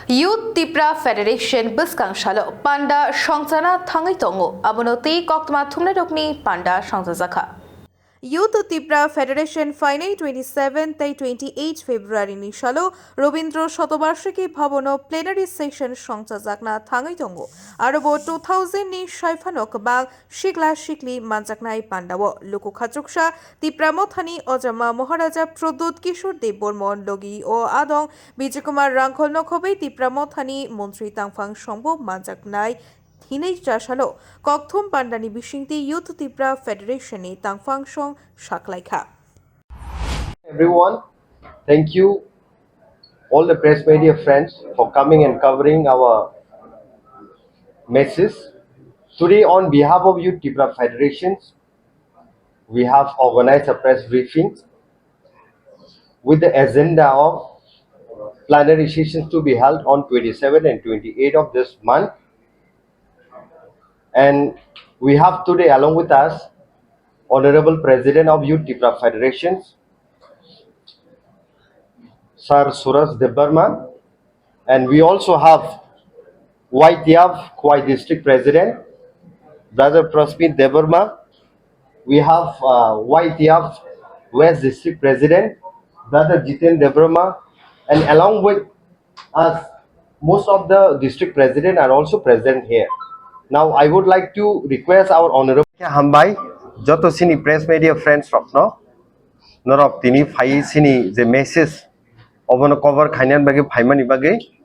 Youth Tripura Federation Biskang Shalo Panda Songchana thangwi tongo abonoti kokthum thumna rokni panda songchazakha Youth Tripura Federation Final 27 তাই 28 February ni shalo Robindro Shotobarshiki Bhabono Plenary Session Songchazakna thangwi tongo arobo 2000 ni Shaifanok bang Shikla Shikli Manjaknai Pandawo Luku Khachuksha Tripura Mothani Ojama Maharaja Produt Kishore Dev Bormon Logi o Adong Bijikumar Rangkhol Nokhobe Tripura Mothani Montri Tangphang Shombo Manjaknai Hinei Jashalo, kokthum pandani bisingtwi Youth Tripura Federation ni tangphang song sakulai. Everyone, thank you all the press media friends for coming and covering our message. Today on behalf of Youth Tripura Federation, we have organized a press briefing with the agenda of plenary sessions to be held on 27 and 28 of this month. And we have today along with us Honorable President of Youth Tripura Federation, Sir Suraj Debarma, and we also have YTF Khumpui District President, Brother Praspit Debarma. We have YTF West District President, Brother Jiten Debarma, and along with us, most of the district president are also present here. Now, I would like to request our Honorable Khumpui, joto sini press media friends rokno, norok tini phai sini je message obono cover khainan bagi phaimani bagi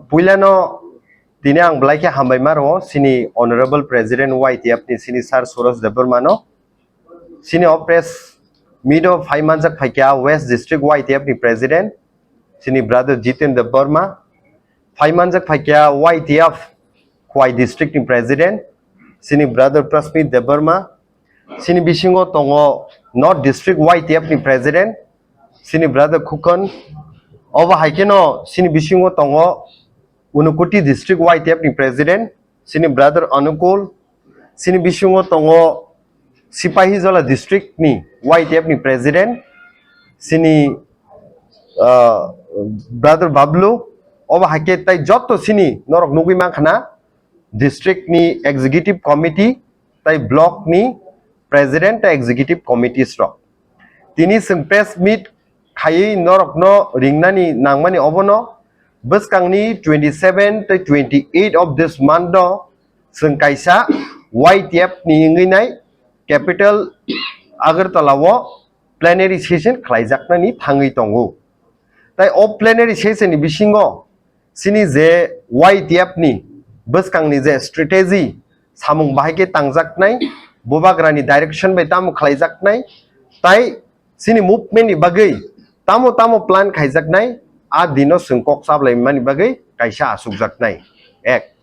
puilano tini ang blaike Khumpui maro sini Honorable President YTF ni sini Sir Suraj Debarma sini press mido phai manjak phaikya West District YTF ni President sini Brother Jiten Debarma phai manjak phaikya YTF Khumpui District ni President sini Brother Praspit Debarma sini bisingo tongo North District YTF ni President sini Brother Khukon oba haikeno sini bisingo tongo Unukuti District YTF ni President sini Brother Anukul sini bisingo tongo Sipahijola District ni YTF ni President sini Brother Bablu oba haike tai joto sini norok nugui mangkhana district ni executive committee tai block ni President ta executive committee strok tini sing press meet khai norok no ringnani nangmani obono buskangni 27 to 28 of this month do sing kaisa YTF ni nginai capital Agartala wo plenary session khlaijakna ni thangui tongo tai o plenary session ni bisingo sini je YTF ni buskangni je strategy samung bahike tangjaknai bobagrani direction by tamu khlaijaknai tai sini movement ni bagai tamo plan khaijaknai a dino sungkok sablai mani bagai kaisa asukjaknai ek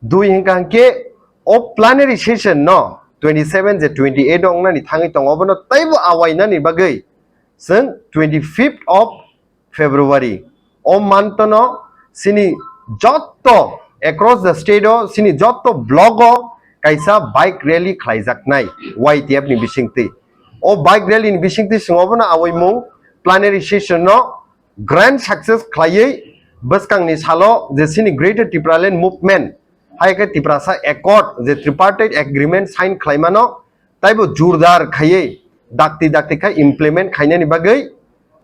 dui hingkangke o plenary session no 27 je 28 ong nani thangi tongobono taibo awaina ni bagai sing 25th of February o month no sini jotto across the state o sini jotto blog o kaisa bike rally khlaijaknai YTF ni bisingtwi o bike rally ni bisingtwi singobona awaimung plenary session no grand success khlaiei buskangni salo je sini greater Tripura land movement haike Tripura sa accord je tripartite agreement sign khlaimano taibo jurdar khaiei dakti khai implement khainani bagai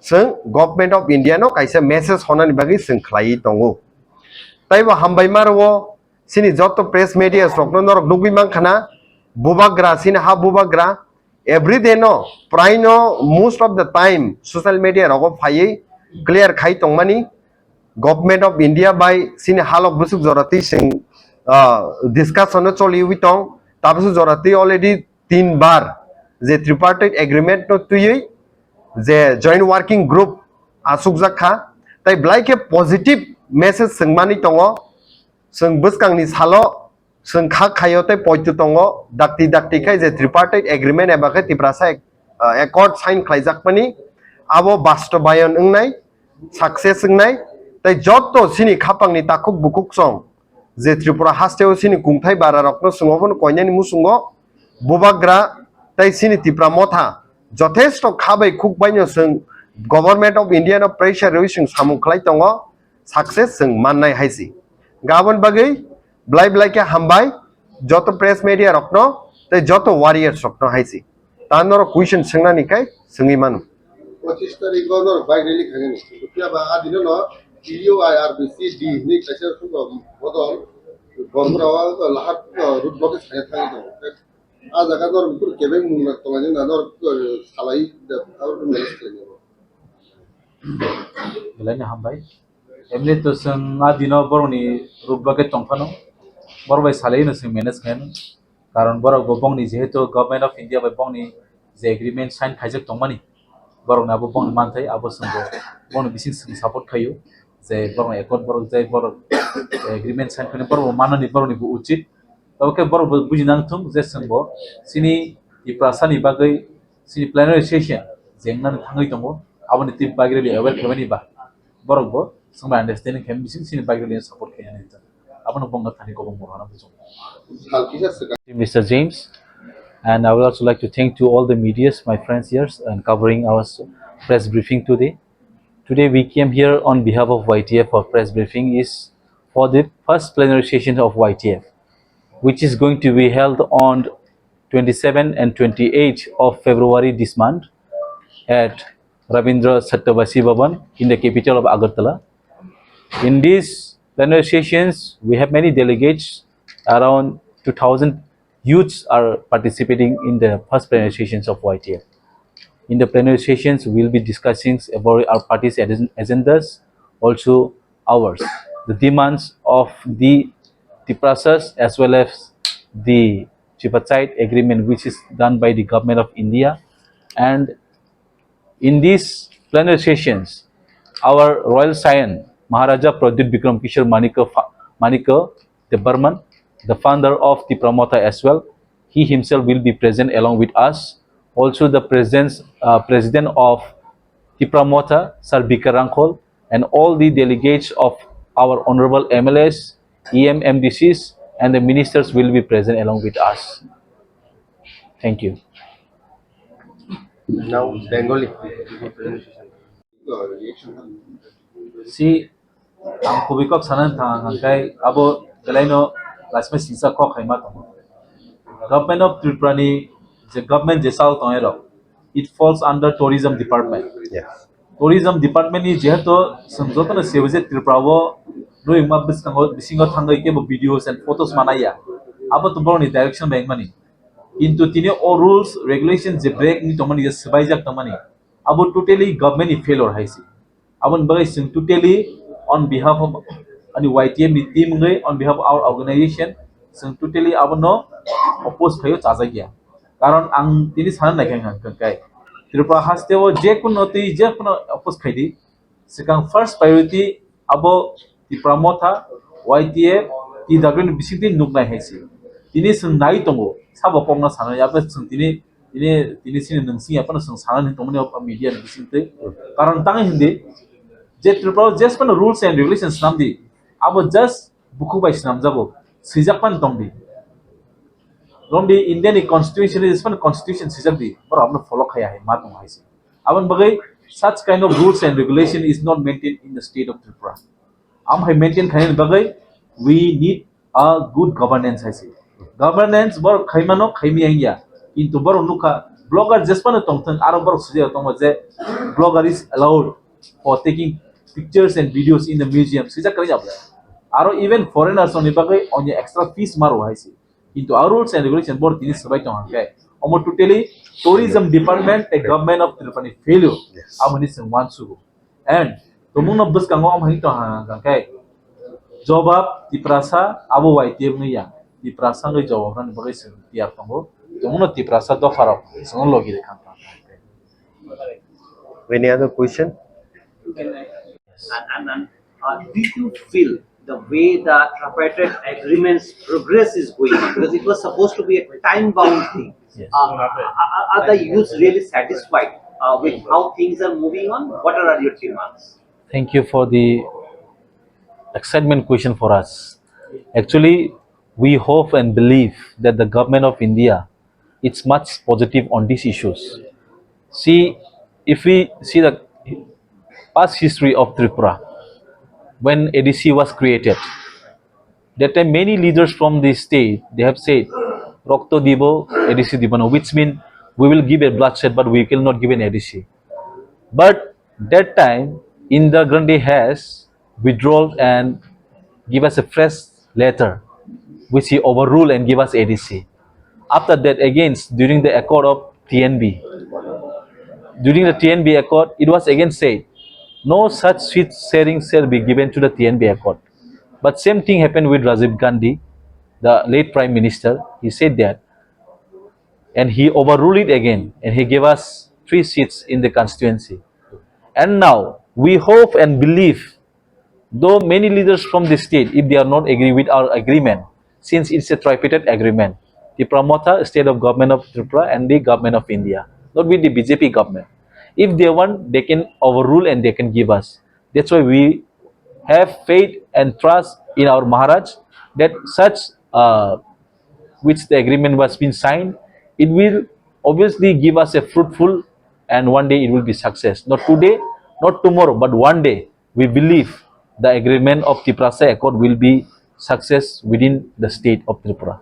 sing government of India no kaisa message honani bagai sing khlai tongo taibo Khumpui maro sini joto press media sokno norok nugui mangkhana bubagra sini ha bubagra every day no pray no most of the time social media rogo phai clear khai tongmani government of India by sini halok busuk jorati sing discussion no choli witong tabusu jorati already 3 bar je tripartite agreement no tuyei je joint working group asukjakha tai blaike positive message singmani tongo sing buskangni salo sing khak khayote poitu tongo dakti khai je tripartite agreement eba khe Tripura sa accord sign khlaijakmani abo bastobayon ungnai success ungnai tai joto sini khapangni takuk bukuk song je Tripura hasteo sini kungthai bara rokno sungobon koinani musungo bubagra tai sini Tripura motha jothesto khabai khukbaino sing government of India no pressure roi sing samung khlai tongo success जों माननाय हायसि गाबोन बागै ब्लाइ के हामबाय जत press media रखनो ते जत warriors रखनो हायसि तानर question सोंनानिखाय सोंनि मानु 25 तारिख गनर बाइक रैली खागोन क्या बा आदिनो न टीओ आईआरबीसी डी नि कैसे सुनो बदल गरमरावा लाहात रुट ब्लकेज खाया थाङो दं आ जागा दर पुर केबे मुंना तमानि ना दर सालाई और मेस खालामो Belanya hambai. Emni to seng adino boroni rubbaket tongfano. Borbai salai no seng manage kan. Karon borok bobong ni jehetu government of India bobong ni je agreement sign khaijak tongmani. Borok na bobong manthai abo sengbo. Borok bising seng support khayo. Je borok ekot borok jai borok agreement sign kane borok manani borok ni bu uchit. Oke borok bujinang thung je sengbo sini iprasani bagai sini plenary session jengnan thangai tongo. Aboni tip bagireli aware khabani ba borok bo sangba understanding khem bising sini bagireli support kaya nita abono bonga thani ko bongor hana bujo Mr. James, and I would also like to thank to all the medias, my friends here, and covering our press briefing today. Today we came here on behalf of YTF for press briefing is for the first plenary session of YTF, which is going to be held on 27 and 28 of February this month at Rabindra Satyavasi Bhavan in the capital of Agartala. In these plenary sessions, we have many delegates, around 2,000 youths are participating in the first plenary sessions of YTF. In the plenary sessions, we will be discussing about our party's agendas, also ours, the demands of the Tiprasas as well as the tripartite agreement which is done by the government of India. And in these plenary sessions, our Royal Scion, Maharaja Pradip Bikram Kishore Manika the Burman, the founder of the Pramota as well, he himself will be present along with us. Also the president of the Pramota, Sir Bikarankol, and all the delegates of our honorable MLAs, MDCs, and the ministers will be present along with us. Thank you. now Bengali Si ang kubikok sanan thang kay abo galaino lasme sisa ko khaima to government of Tripura ni the government jesal toero it falls under tourism department. yes Tourism department ni jeheto samjoto na sewaje Tripura wo noi ma bisingo thangai ke bo videos and photos manaya abo to borni direction bank mani into tine all rules regulations je break ni tomani je sabaijak tomani abo totally government ni failure haisi abon bagai sing totally on behalf of ani YTM ni team ngai on behalf of our organization sing totally abono oppose khayo chajagya karon ang tini sanan naikang kai Tripura hastewo je kuno ti je kuno oppose khaidi sikang first priority abo ti pramotha YTF ti dagren bisingti nuknai haisi tini sing nai tongo sabo pongna sana ya ba sing tini sini nangsi apa na sing sana ni tongmani media bisingti karon tang hindi যে Tripura just pan rules and regulations namdi abo just buku by namjabo sijakpan tongdi romdi Indian constitution is pan constitution sijakdi but amna follow khaya hai ma tong haisi abon bagai such kind of rules and regulation is not maintained in the state of Tripura am hai maintain khain bagai we need a good governance haisi governance bor khaimano khaimi angya kintu bor nuka blogger just pan tongthang aro bor suje tong je blogger is allowed for taking pictures and videos in the museum sija kari jabla aro even foreigners on ibagai on extra fees maru haisi into our rules and regulation board tini sabai tong hankai omo totally tourism department the government of Tripura failure amani sing wan sugu and tomung no bus kango am hani to hankai jawab Tiprasa abo YTM ngi ya Tiprasa ngi jawab ran bagai sing tiar tongo tomung no Tiprasa do farok sing logi de kan any other question Did you feel the way the tripartite agreements progress is going on? Because it was supposed to be a time-bound thing. Yes. Are the youths really satisfied with how things are moving on? What are your demands? Thank you for the excitement question for us. Actually, we hope and believe that the government of India is much positive on these issues. See, if we see the past history of Tripura, when ADC was created. That time many leaders from the state they have said Rokto Dibo, ADC Dibano, which means we will give a bloodshed but we will not give an ADC. But that time Indira Gandhi has withdrawn and give us a fresh letter which he overruled and give us ADC. After that again during the accord of TNB, during the TNB Accord, it was again said, no such seat sharing shall be given to the TNB Accord. But same thing happened with Rajiv Gandhi, the late Prime Minister. He said that, and he overruled it again, and he gave us 3 seats in the constituency. And now we hope and believe, though many leaders from the state, if they are not agree with our agreement, since it's a tripartite agreement, the promoter, state of government of Tripura and the government of India, not with the BJP government. If they want, they can overrule and they can give us. That's why we have faith and trust in our Maharaj that such which the agreement was been signed, it will obviously give us a fruitful and one day it will be success. Not today, not tomorrow, but one day we believe the agreement of Tripura Accord will be success within the state of Tripura.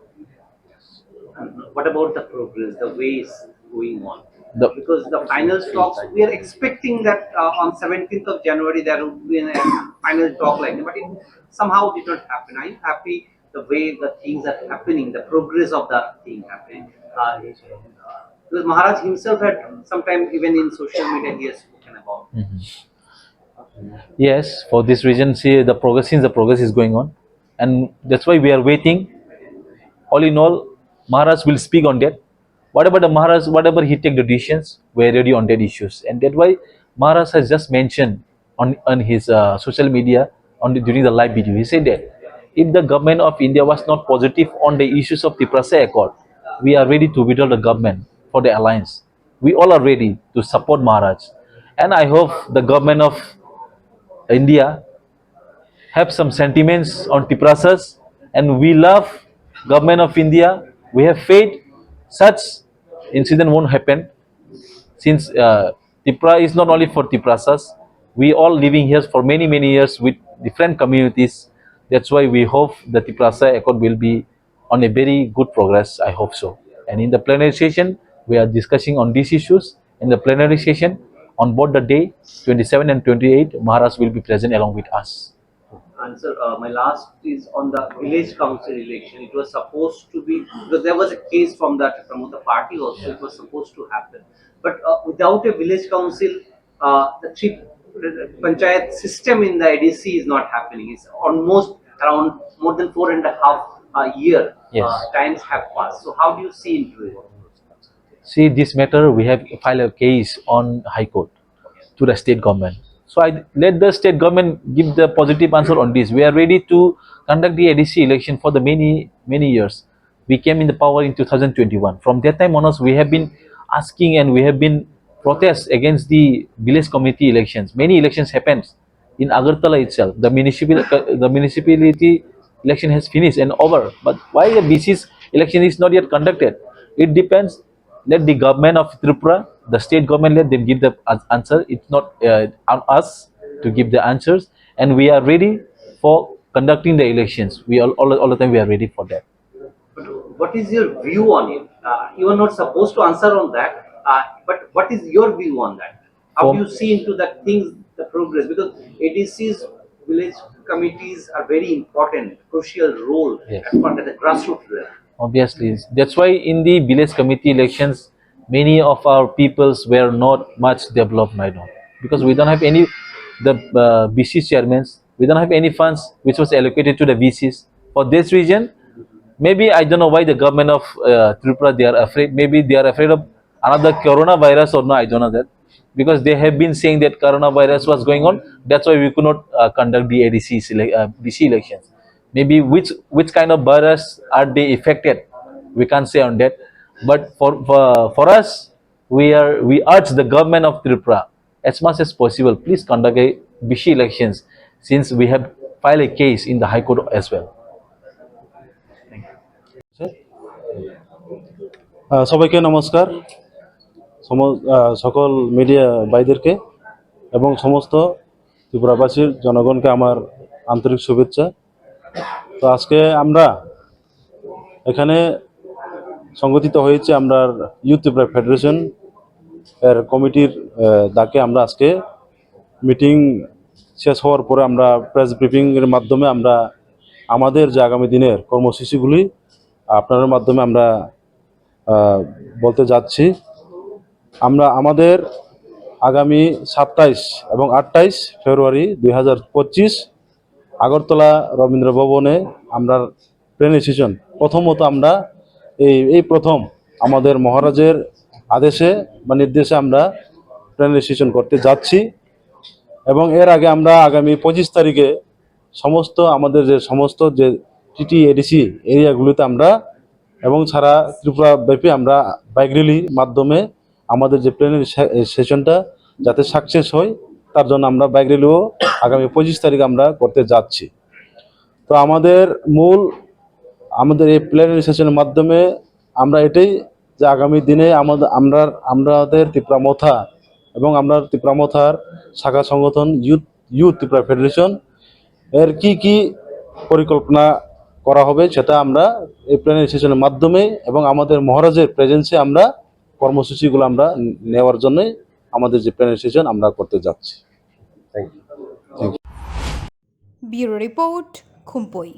What about the progress, the ways going on? The- Because the final talks, we are expecting that on 17th of January there will be a final talk like that, but it somehow did not happen. Are you happy the way the things are happening, the progress of the thing happening? Because Maharaj himself had sometime even in social media he has spoken about. Yes, for this reason, see the progress since the progress is going on, and that's why we are waiting. All in all, Maharaj will speak on that. Whatever the Maharaj, whatever he take the decisions, we are ready on that issues, and that's why Maharaj has just mentioned on his social media during the live video. He said that if the government of India was not positive on the issues of the Tripura Accord, we are ready to withdraw the government for the alliance. We all are ready to support Maharaj, and I hope the government of India have some sentiments on Tiprasas, and we love government of India. We have faith such incident won't happen since Tipra is not only for Tiprasas. We all living here for many years with different communities. That's why we hope the Tiprasa Accord will be on a very good progress. I hope so. And in the plenary session, we are discussing on these issues. In the plenary session, on both the day 27 and 28, Maharaj will be present along with us. Answer. My last is on the village council election. It was supposed to be because there was a case from that promoter party also. It was supposed to happen, but without a village council, the panchayat system in the ADC is not happening. It's almost around more than 4.5 year. Yes. Times have passed. So how do you see into it? See, this matter, we have filed a case on High Court to the state government. So I let the state government give the positive answer on this. We are ready to conduct the ADC election for the many years. We came in the power in 2021. From that time onwards, we have been asking and we have been protest against the village committee elections. Many elections happened in Agartala itself. The municipality election has finished and over. But why the BC's election is not yet conducted? It depends. Let the government of Tripura, the state government, let them give the answer. It's not on us to give the answers, and we are ready for conducting the elections. We all the time we are ready for that. But what is your view on it? You are not supposed to answer on that. But what is your view on that? How do you see into that things, the progress? Because ADC's village committees are very important, crucial role Yes. at the grassroots level. Obviously, that's why in the village committee elections, many of our peoples were not much developed by now because we don't have any the BC chairmen. We don't have any funds which was allocated to the VCs. For this reason, maybe I don't know why the government of Tripura they are afraid. Maybe they are afraid of another coronavirus or no. I don't know that because they have been saying that coronavirus was going on. That's why we could not conduct the BC elections. Maybe which kind of virus are they affected? We can't say on that. But for us, we urge the government of Tripura as much as possible. Please conduct a BC elections since we have filed a case in the High Court as well. সবাইকে নমস্কার সকল media ভাইদেরকে এবং সমস্ত ত্রিপুরাবাসীর জনগণকে আমার আন্তরিক শুভেচ্ছা। তো আজকে আমরা এখানে সংগঠিত হয়েছে আমরা ইউথ ত্রিপুরা ফেডারেশন এর কমিটির ডাকে আমরা আজকে মিটিং শেষ হওয়ার পরে আমরা প্রেস ব্রিফিং এর মাধ্যমে আমরা আমাদের যে আগামী দিনের কর্মসূচিগুলি আপনাদের মাধ্যমে আমরা বলতে যাচ্ছি। আমরা আমাদের আগামী 27 এবং 28 ফেব্রুয়ারি 2025 আগরতলা রবীন্দ্র ভবনে আমরা প্লেনারি সেশন প্রথমত আমরা এই প্রথম আমাদের মহারাজের আদেশে বা নির্দেশে আমরা প্লেনারি সেশন করতে যাচ্ছি এবং এর আগে আমরা আগামী 25 তারিখে আমাদের সমস্ত যে টিটি এডিসি এরিয়াগুলিতে আমরা এবং সারা ত্রিপুরা ব্যাপী আমরা বাইক র্যালির মাধ্যমে আমাদের যে প্লেনারি সেশনটা যাতে সাকসেস হয় তার জন্য আমরা বাইক র্যালিও আগামী 25 তারিখ আমরা করতে যাচ্ছি। তো আমাদের এই প্লেনারি সেশনের মাধ্যমে আমরা এটাই যে আগামী দিনে আমাদের ত্রিপুরা মথা এবং আমরা ত্রিপুরা মথার শাখা সংগঠন ইউথ ত্রিপুরা ফেডারেশন এর কি পরিকল্পনা করা হবে সেটা আমরা এই প্লেনারি সেশনের মাধ্যমে এবং আমাদের মহারাজের প্রেজেন্সে আমরা কর্মসূচিগুলো আমরা নেওয়ার জন্য আমাদের যে প্লেনারি সেশন আমরা করতে যাচ্ছি। Thank you. Bureau report, খুম্পুই।